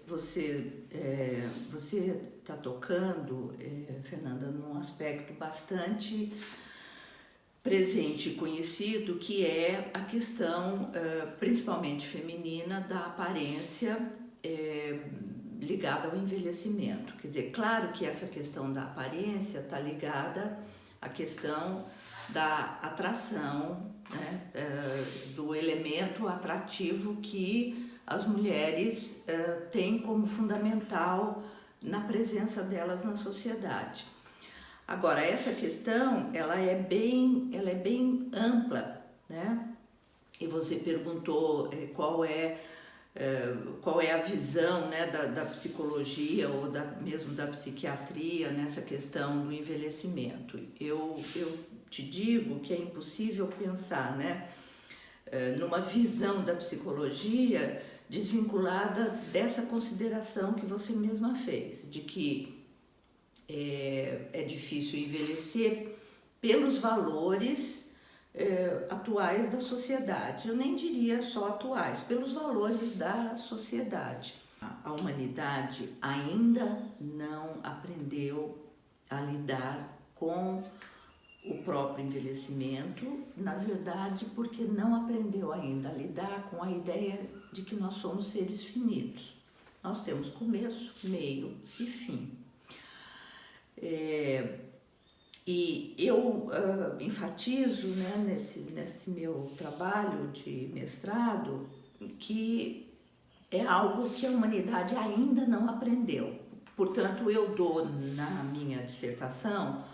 Você está tocando, Fernanda, num aspecto bastante presente e conhecido, que é a questão, principalmente feminina, da aparência ligada ao envelhecimento. Quer dizer, claro que essa questão da aparência está ligada à questão da atração, né, do elemento atrativo que as mulheres têm como fundamental na presença delas na sociedade. Agora, essa questão, ela é bem ampla, né? E você perguntou qual é a visão, né, da psicologia ou mesmo da psiquiatria nessa questão do envelhecimento. Eu te digo que é impossível pensar, né, numa visão da psicologia desvinculada dessa consideração que você mesma fez, de que é difícil envelhecer pelos valores atuais da sociedade. Eu nem diria só atuais, pelos valores da sociedade. A humanidade ainda não aprendeu a lidar com o próprio envelhecimento, na verdade, porque não aprendeu ainda a lidar com a ideia de que nós somos seres finitos. Nós temos começo, meio e fim. E eu enfatizo, né, nesse meu trabalho de mestrado, que é algo que a humanidade ainda não aprendeu. Portanto, eu dou na minha dissertação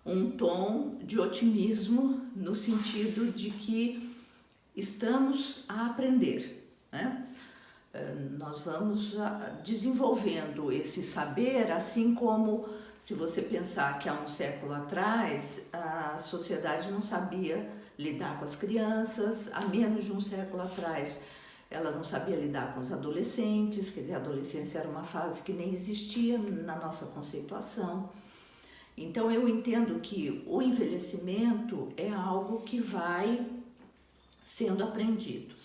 um tom de otimismo no sentido de que estamos a aprender, né? Nós vamos desenvolvendo esse saber, assim como, se você pensar que há um século atrás a sociedade não sabia lidar com as crianças, há menos de um século atrás ela não sabia lidar com os adolescentes, quer dizer, a adolescência era uma fase que nem existia na nossa conceituação. Então eu entendo que o envelhecimento é algo que vai sendo aprendido.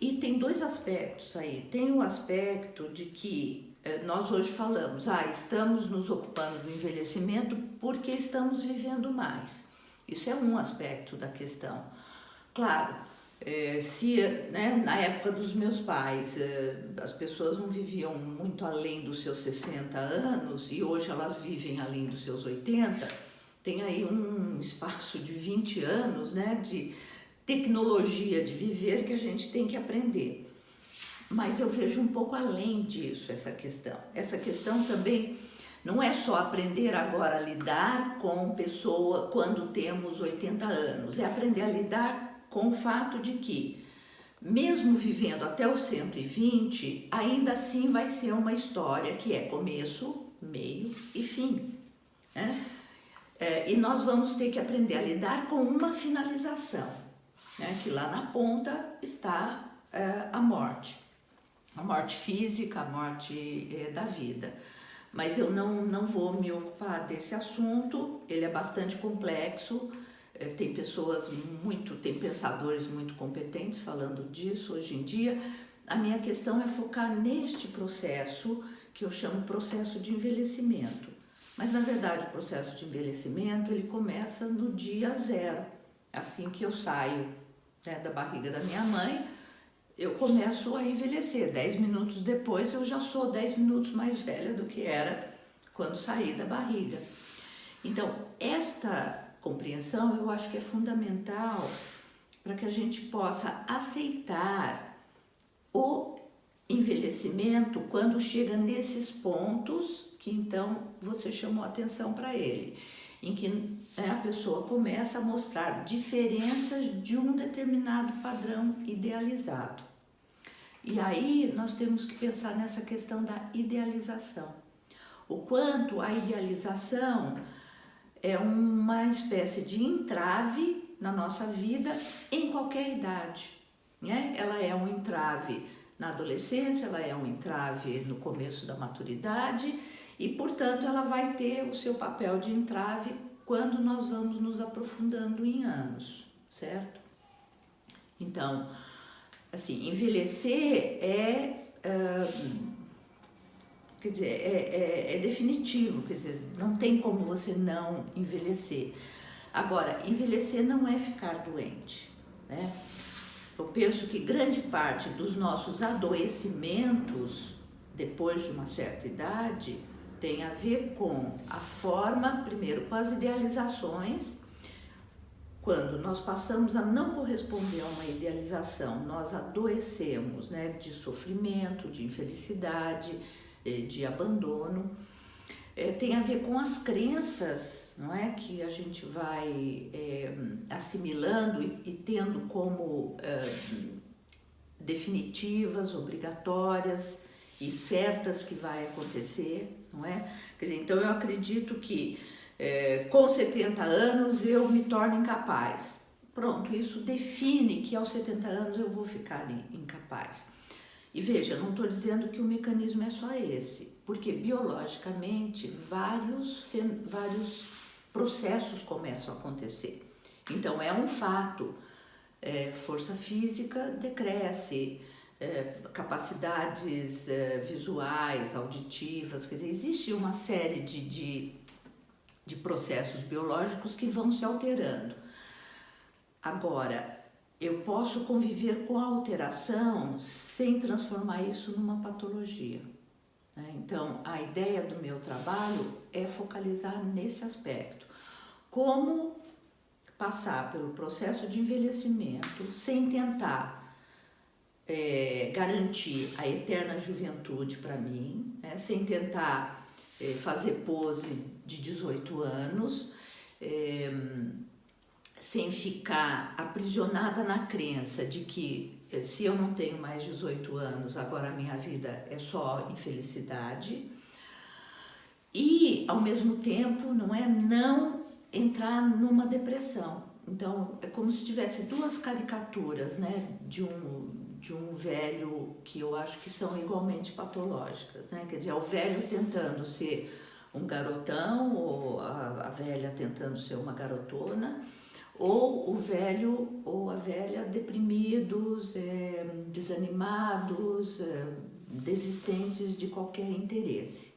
E tem dois aspectos aí. Tem o aspecto de que nós hoje falamos, estamos nos ocupando do envelhecimento porque estamos vivendo mais. Isso é um aspecto da questão. Claro, se na época dos meus pais as pessoas não viviam muito além dos seus 60 anos e hoje elas vivem além dos seus 80, tem aí um espaço de 20 anos, né, de tecnologia de viver que a gente tem que aprender. Mas eu vejo um pouco além disso essa questão. Essa questão também não é só aprender agora a lidar com pessoa quando temos 80 anos, é aprender a lidar com o fato de que, mesmo vivendo até os 120, ainda assim vai ser uma história que é começo, meio e fim, né? E nós vamos ter que aprender a lidar com uma finalização, né? Que lá na ponta está a morte física, a morte da vida. Mas eu não vou me ocupar desse assunto, ele é bastante complexo, tem pensadores muito competentes falando disso hoje em dia. A minha questão é focar neste processo, que eu chamo processo de envelhecimento. Mas, na verdade, o processo de envelhecimento, ele começa no dia zero. Assim que eu saio, né, da barriga da minha mãe, eu começo a envelhecer. 10 minutos depois, eu já sou 10 minutos mais velha do que era quando saí da barriga. Então, esta compreensão eu acho que é fundamental para que a gente possa aceitar o envelhecimento quando chega nesses pontos que então você chamou atenção para ele, em que a pessoa começa a mostrar diferenças de um determinado padrão idealizado. E aí nós temos que pensar nessa questão da idealização. O quanto a idealização é uma espécie de entrave na nossa vida em qualquer idade, né? Ela é um entrave na adolescência, ela é um entrave no começo da maturidade e, portanto, ela vai ter o seu papel de entrave quando nós vamos nos aprofundando em anos, certo? Então, assim, envelhecer quer dizer, é definitivo, quer dizer, não tem como você não envelhecer. Agora, envelhecer não é ficar doente, né? Eu penso que grande parte dos nossos adoecimentos, depois de uma certa idade, tem a ver com a forma, primeiro, com as idealizações. Quando nós passamos a não corresponder a uma idealização, nós adoecemos, né, de sofrimento, de infelicidade, de abandono. Tem a ver com as crenças, não é, que a gente vai assimilando e tendo como definitivas, obrigatórias e certas que vai acontecer, não é? Quer dizer, então eu acredito que com 70 anos eu me torno incapaz. Pronto, isso define que aos 70 anos eu vou ficar incapaz. E veja, não estou dizendo que o mecanismo é só esse, porque biologicamente vários processos começam a acontecer. Então é um fato, força física decresce, capacidades visuais, auditivas, quer dizer, existe uma série de processos biológicos que vão se alterando. Agora, eu posso conviver com a alteração sem transformar isso numa patologia, né? Então, a ideia do meu trabalho é focalizar nesse aspecto. Como passar pelo processo de envelhecimento sem tentar garantir a eterna juventude para mim, né? Sem tentar fazer pose de 18 anos, sem ficar aprisionada na crença de que se eu não tenho mais 18 anos, agora a minha vida é só infelicidade. E, ao mesmo tempo, não entrar numa depressão. Então, é como se tivesse duas caricaturas, né, de um velho que eu acho que são igualmente patológicas, né? Quer dizer, é o velho tentando ser um garotão, ou a velha tentando ser uma garotona, ou o velho ou a velha deprimidos, desanimados, desistentes de qualquer interesse.